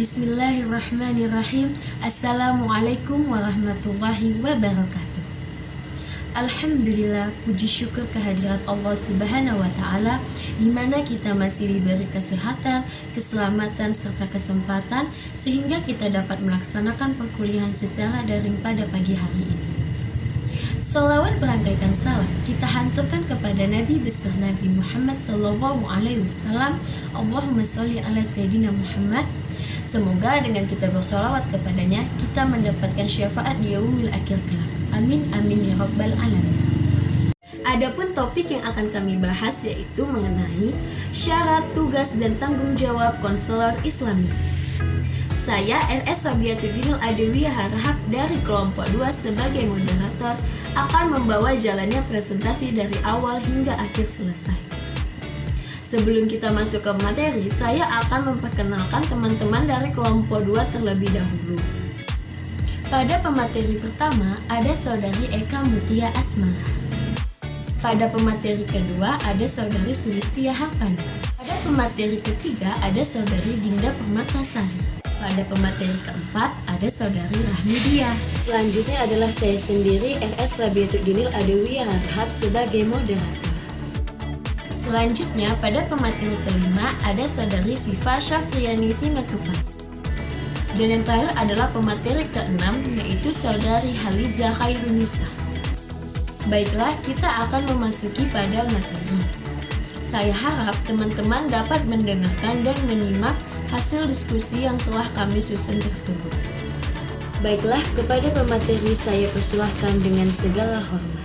Bismillahirrahmanirrahim. Assalamualaikum warahmatullahi wabarakatuh. Alhamdulillah, puji syukur kehadirat Allah Subhanahu wa Ta'ala, di mana kita masih diberi kesehatan, keselamatan, serta kesempatan sehingga kita dapat melaksanakan perkuliahan secara daring pada pagi hari ini. Salawat berangkaikan salam kita hanturkan kepada Nabi besar Nabi Muhammad Sallallahu Alaihi Wasallam. Allahumma sholli ala Sayyidina Muhammad. Semoga dengan kita bersolawat kepadanya, kita mendapatkan syafaat di yaumil akhir kelak. Amin amin ya rabbal alamin. Adapun topik yang akan kami bahas yaitu mengenai syarat, tugas, dan tanggung jawab konselor Islami. Saya RS Rabiatuddin Adewiyah Harahap dari kelompok 2 sebagai moderator akan membawa jalannya presentasi dari awal hingga akhir selesai. Sebelum kita masuk ke materi, saya akan memperkenalkan teman-teman dari kelompok 2 terlebih dahulu. Pada pemateri pertama, ada saudari Eka Mutia Asmara. Pada pemateri kedua, ada saudari Sulistia Harpani. Pada pemateri ketiga, ada saudari Dinda Permatasari. Pada pemateri keempat, ada saudari Rahmidia. Selanjutnya adalah saya sendiri, RS Rabiatuddin Adewiyah Harahap sebagai moderator. Selanjutnya, pada pemateri kelima ada saudari Siva Syafriani Simatupang. Dan yang terakhir adalah pemateri keenam, yaitu saudari Haliza Khairunisa. Baiklah, kita akan memasuki pada materi. Saya harap teman-teman dapat mendengarkan dan menyimak hasil diskusi yang telah kami susun tersebut. Baiklah, kepada pemateri saya persilahkan dengan segala hormat.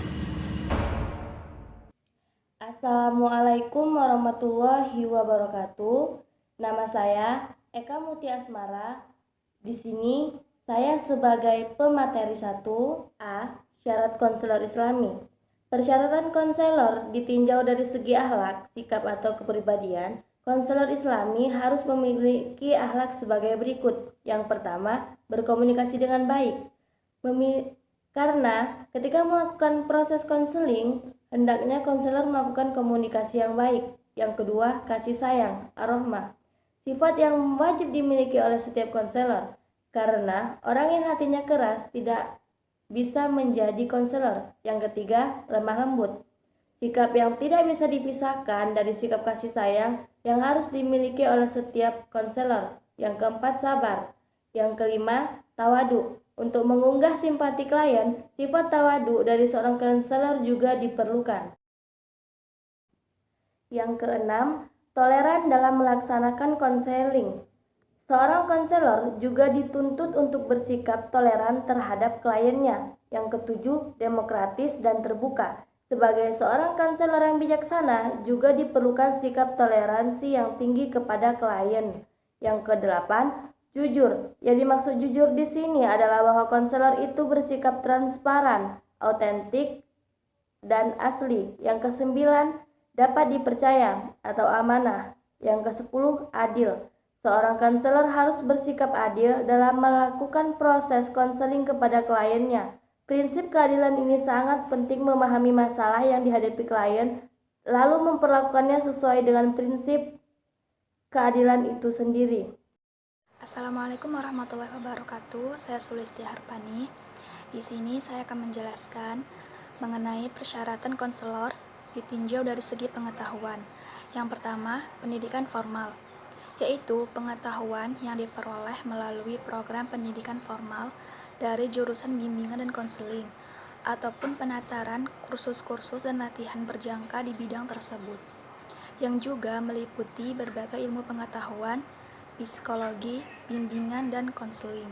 Assalamualaikum warahmatullahi wabarakatuh. Nama saya Eka Mutia Asmara. Di sini saya sebagai pemateri 1A, syarat konselor Islami. Persyaratan konselor ditinjau dari segi akhlak, sikap atau kepribadian. Konselor Islami harus memiliki akhlak sebagai berikut. Yang pertama, berkomunikasi dengan baik. Karena ketika melakukan proses konseling, hendaknya konselor melakukan komunikasi yang baik. Yang kedua, kasih sayang, ar-rahmah. Sifat yang wajib dimiliki oleh setiap konselor. Karena orang yang hatinya keras tidak bisa menjadi konselor. Yang ketiga, lemah lembut. Sikap yang tidak bisa dipisahkan dari sikap kasih sayang yang harus dimiliki oleh setiap konselor. Yang keempat, sabar. Yang kelima, tawadu. Untuk mengunggah simpati klien, sifat tawadu dari seorang konselor juga diperlukan. Yang keenam, toleran dalam melaksanakan konseling. Seorang konselor juga dituntut untuk bersikap toleran terhadap kliennya. Yang ketujuh, demokratis dan terbuka. Sebagai seorang konselor yang bijaksana, juga diperlukan sikap toleransi yang tinggi kepada klien. Yang kedelapan, jujur. Yang dimaksud jujur di sini adalah bahwa konselor itu bersikap transparan, autentik, dan asli. Yang kesembilan, dapat dipercaya atau amanah. Yang kesepuluh, adil. Seorang konselor harus bersikap adil dalam melakukan proses konseling kepada kliennya. Prinsip keadilan ini sangat penting memahami masalah yang dihadapi klien, lalu memperlakukannya sesuai dengan prinsip keadilan itu sendiri. Assalamualaikum warahmatullahi wabarakatuh. Saya Sulistia Harpani. Di sini saya akan menjelaskan mengenai persyaratan konselor ditinjau dari segi pengetahuan. Yang pertama, pendidikan formal, yaitu pengetahuan yang diperoleh melalui program pendidikan formal dari jurusan bimbingan dan konseling, ataupun penataran kursus-kursus dan latihan berjangka di bidang tersebut, yang juga meliputi berbagai ilmu pengetahuan, psikologi, bimbingan, dan konseling.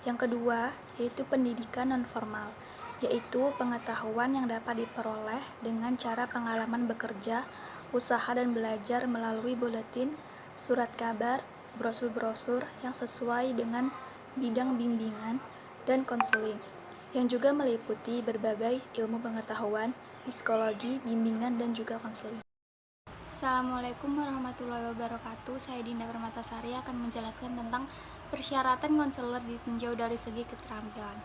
Yang kedua, yaitu pendidikan non-formal, yaitu pengetahuan yang dapat diperoleh dengan cara pengalaman bekerja, usaha, dan belajar melalui buletin, surat kabar, brosur-brosur yang sesuai dengan bidang bimbingan dan konseling, yang juga meliputi berbagai ilmu pengetahuan, psikologi, bimbingan, dan juga konseling. Assalamualaikum warahmatullahi wabarakatuh. Saya Dinda Permatasari akan menjelaskan tentang persyaratan konselor ditinjau dari segi keterampilan.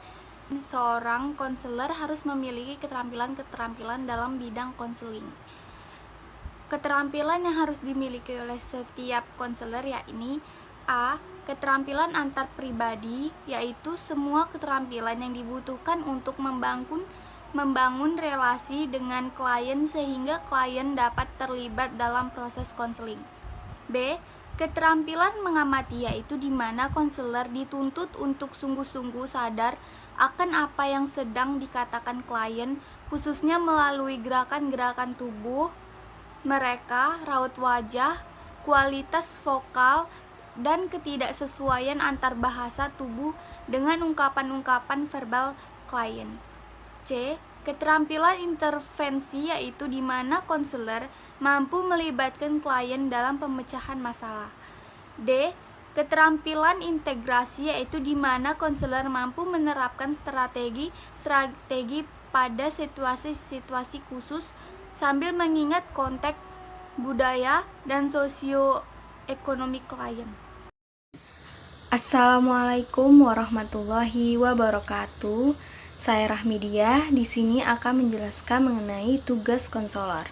Seorang konselor harus memiliki keterampilan-keterampilan dalam bidang konseling. Keterampilan yang harus dimiliki oleh setiap konselor yakni A. keterampilan antar pribadi, yaitu semua keterampilan yang dibutuhkan untuk membangun relasi dengan klien sehingga klien dapat terlibat dalam proses konseling. B. Keterampilan mengamati, yaitu di mana konselor dituntut untuk sungguh-sungguh sadar akan apa yang sedang dikatakan klien, khususnya melalui gerakan-gerakan tubuh mereka, raut wajah, kualitas vokal, dan ketidaksesuaian antar bahasa tubuh dengan ungkapan-ungkapan verbal klien. C. Keterampilan intervensi, yaitu di mana konselor mampu melibatkan klien dalam pemecahan masalah. D. Keterampilan integrasi, yaitu di mana konselor mampu menerapkan strategi pada situasi-situasi khusus sambil mengingat konteks budaya dan sosioekonomi klien. Assalamualaikum warahmatullahi wabarakatuh. Saya Rahmidiah, di sini akan menjelaskan mengenai tugas konselor.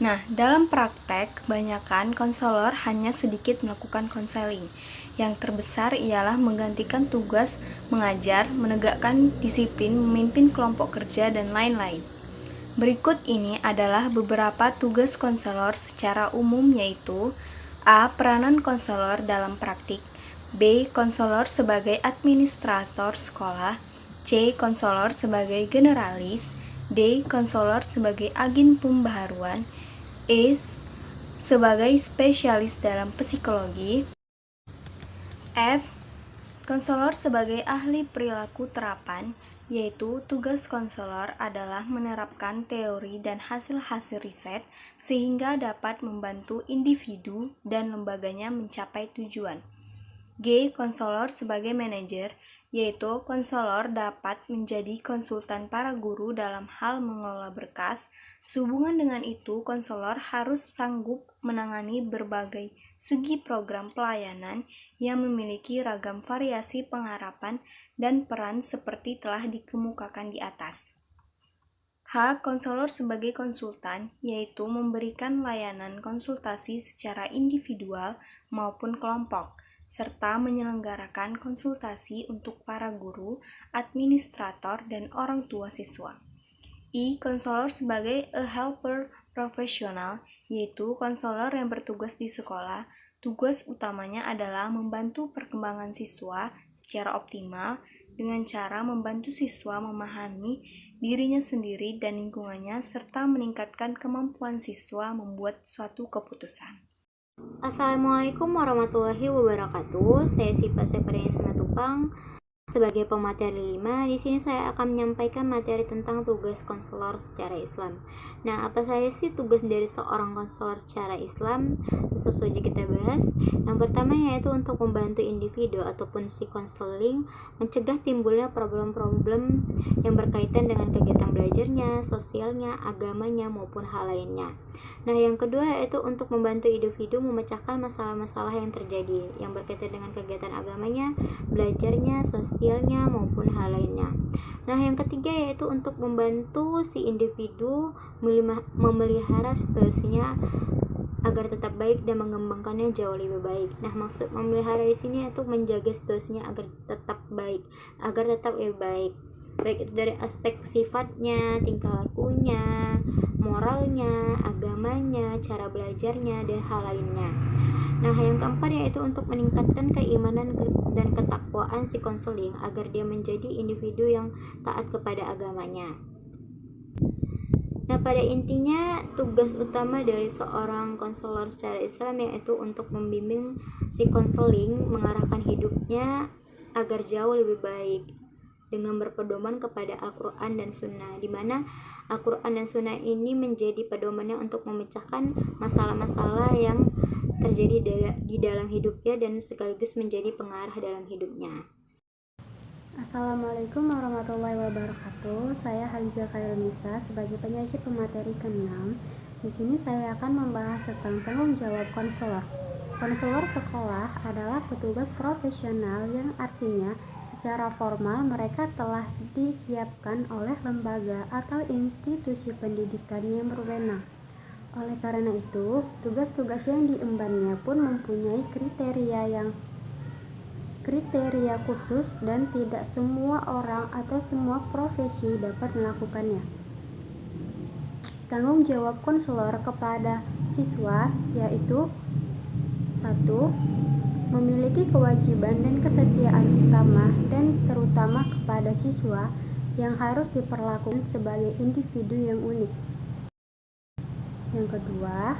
Nah, dalam praktek, kebanyakan konselor hanya sedikit melakukan konseling. Yang terbesar ialah menggantikan tugas mengajar, menegakkan disiplin, memimpin kelompok kerja, dan lain-lain. Berikut ini adalah beberapa tugas konselor secara umum, yaitu A. Peranan konselor dalam praktik. B. Konselor sebagai administrator sekolah. C. Konselor sebagai generalis. D. Konselor sebagai agen pembaharuan. E. Sebagai spesialis dalam psikologi. F. Konselor sebagai ahli perilaku terapan, yaitu tugas konselor adalah menerapkan teori dan hasil-hasil riset sehingga dapat membantu individu dan lembaganya mencapai tujuan. G. Konselor sebagai manajer, yaitu konselor dapat menjadi konsultan para guru dalam hal mengelola berkas. Sehubungan dengan itu, konselor harus sanggup menangani berbagai segi program pelayanan yang memiliki ragam variasi pengharapan dan peran seperti telah dikemukakan di atas. H. Konselor sebagai konsultan, yaitu memberikan layanan konsultasi secara individual maupun kelompok, serta menyelenggarakan konsultasi untuk para guru, administrator, dan orang tua siswa. I. Konselor sebagai a helper profesional, yaitu konselor yang bertugas di sekolah. Tugas utamanya adalah membantu perkembangan siswa secara optimal dengan cara membantu siswa memahami dirinya sendiri dan lingkungannya, serta meningkatkan kemampuan siswa membuat suatu keputusan. Assalamualaikum warahmatullahi wabarakatuh. Saya Sipa Separiani Simatupang. Sebagai pemateri 5, di sini saya akan menyampaikan materi tentang tugas konselor secara Islam. Nah, apa saja sih tugas dari seorang konselor secara Islam? Langsung saja kita bahas. Yang pertama yaitu untuk membantu individu ataupun si konseling mencegah timbulnya problem-problem yang berkaitan dengan kegiatan belajarnya, sosialnya, agamanya maupun hal lainnya. Nah, yang kedua yaitu untuk membantu individu memecahkan masalah-masalah yang terjadi yang berkaitan dengan kegiatan agamanya, belajarnya, sosialnya maupun hal lainnya. Nah, yang ketiga yaitu untuk membantu si individu memelihara situasinya agar tetap baik dan mengembangkannya jauh lebih baik. Nah, maksud memelihara di sini yaitu menjaga situasinya agar tetap baik, agar tetap lebih baik. Baik itu dari aspek sifatnya, tingkah lakunya, moralnya, agamanya, cara belajarnya, dan hal lainnya. Nah, yang keempat yaitu untuk meningkatkan keimanan dan ketakwaan si konseling agar dia menjadi individu yang taat kepada agamanya. Nah, pada intinya tugas utama dari seorang konselor secara Islam yaitu untuk membimbing si konseling mengarahkan hidupnya agar jauh lebih baik dengan berpedoman kepada Al-Quran dan Sunnah, di mana Al-Quran dan Sunnah ini menjadi pedomannya untuk memecahkan masalah-masalah yang terjadi di dalam hidupnya dan sekaligus menjadi pengarah dalam hidupnya. Assalamualaikum warahmatullahi wabarakatuh. Saya Haliza Khairunisa sebagai penyaji pemateri ke-6. Di sini saya akan membahas tentang tanggung jawab konselor. Konselor sekolah adalah petugas profesional yang artinya secara formal mereka telah disiapkan oleh lembaga atau institusi pendidikan yang berwenang. Oleh karena itu, tugas-tugas yang diembannya pun mempunyai kriteria yang kriteria khusus dan tidak semua orang atau semua profesi dapat melakukannya. Tanggung jawab konselor kepada siswa yaitu 1. Memiliki kewajiban dan kesetiaan utama dan terutama kepada siswa yang harus diperlakukan sebagai individu yang unik. Yang kedua,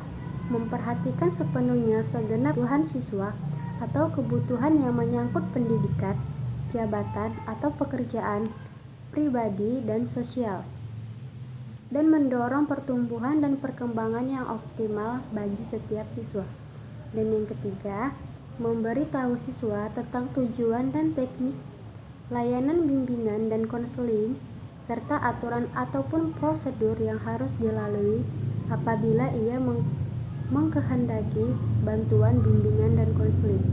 memperhatikan sepenuhnya segenap kebutuhan siswa atau kebutuhan yang menyangkut pendidikan, jabatan atau pekerjaan, pribadi dan sosial, dan mendorong pertumbuhan dan perkembangan yang optimal bagi setiap siswa. Dan yang ketiga, memberi tahu siswa tentang tujuan dan teknik layanan bimbingan dan konseling, serta aturan ataupun prosedur yang harus dilalui apabila ia mengkehendaki bantuan bimbingan dan konseling.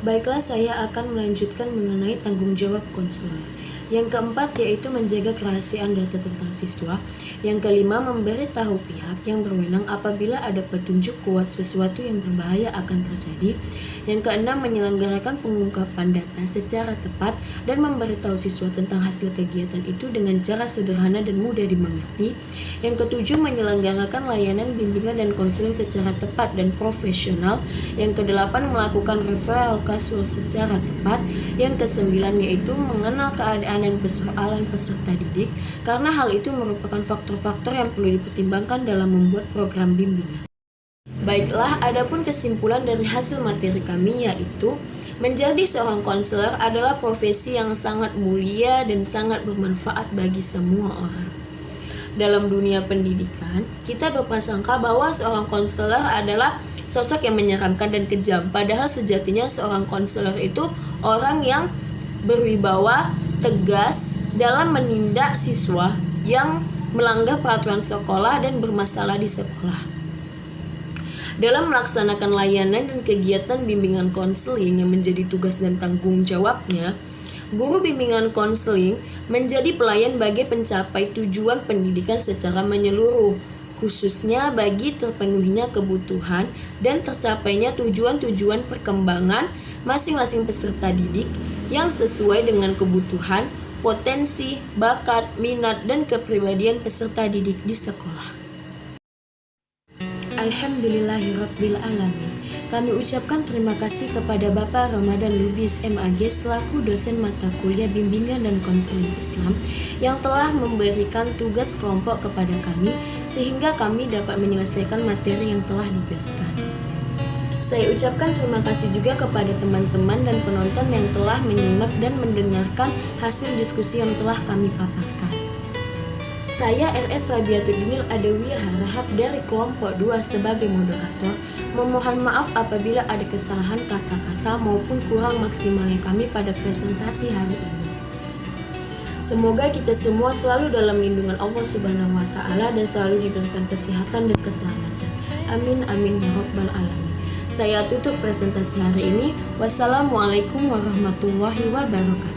Baiklah, saya akan melanjutkan mengenai tanggung jawab konselor. Yang keempat yaitu menjaga kerahasiaan data tentang siswa. Yang kelima, memberitahu pihak yang berwenang apabila ada petunjuk kuat sesuatu yang berbahaya akan terjadi. Yang keenam, menyelenggarakan pengungkapan data secara tepat dan memberitahu siswa tentang hasil kegiatan itu dengan cara sederhana dan mudah dimengerti. Yang ketujuh, menyelenggarakan layanan bimbingan dan konseling secara tepat dan profesional. Yang kedelapan, melakukan referral kasus secara tepat. Yang kesembilan yaitu mengenal keadaan dan persoalan peserta didik, karena hal itu merupakan faktor-faktor yang perlu dipertimbangkan dalam membuat program bimbingan. Baiklah, adapun kesimpulan dari hasil materi kami yaitu menjadi seorang konselor adalah profesi yang sangat mulia dan sangat bermanfaat bagi semua orang. Dalam dunia pendidikan, kita berprasangka bahwa seorang konselor adalah sosok yang menyeramkan dan kejam, padahal sejatinya seorang konselor itu orang yang berwibawa, tegas dalam menindak siswa yang melanggar peraturan sekolah dan bermasalah di sekolah. Dalam melaksanakan layanan dan kegiatan bimbingan konseling yang menjadi tugas dan tanggung jawabnya, guru bimbingan konseling menjadi pelayan bagi pencapai tujuan pendidikan secara menyeluruh, khususnya bagi terpenuhinya kebutuhan dan tercapainya tujuan-tujuan perkembangan masing-masing peserta didik yang sesuai dengan kebutuhan, potensi, bakat, minat, dan kepribadian peserta didik di sekolah. Alhamdulillahirabbil alamin. Kami ucapkan terima kasih kepada Bapak Ramadan Lubis MAG selaku dosen mata kuliah bimbingan dan konseling Islam yang telah memberikan tugas kelompok kepada kami sehingga kami dapat menyelesaikan materi yang telah diberikan. Saya ucapkan terima kasih juga kepada teman-teman dan penonton yang telah menyimak dan mendengarkan hasil diskusi yang telah kami paparkan. Saya RS Rabiatuddinil Adawiyah Harahap dari kelompok 2 sebagai moderator memohon maaf apabila ada kesalahan kata-kata maupun kurang maksimalnya kami pada presentasi hari ini. Semoga kita semua selalu dalam lindungan Allah Subhanahu wa Ta'ala dan selalu diberikan kesehatan dan keselamatan. Amin amin ya rabbal alamin. Saya tutup presentasi hari ini. Wassalamualaikum warahmatullahi wabarakatuh.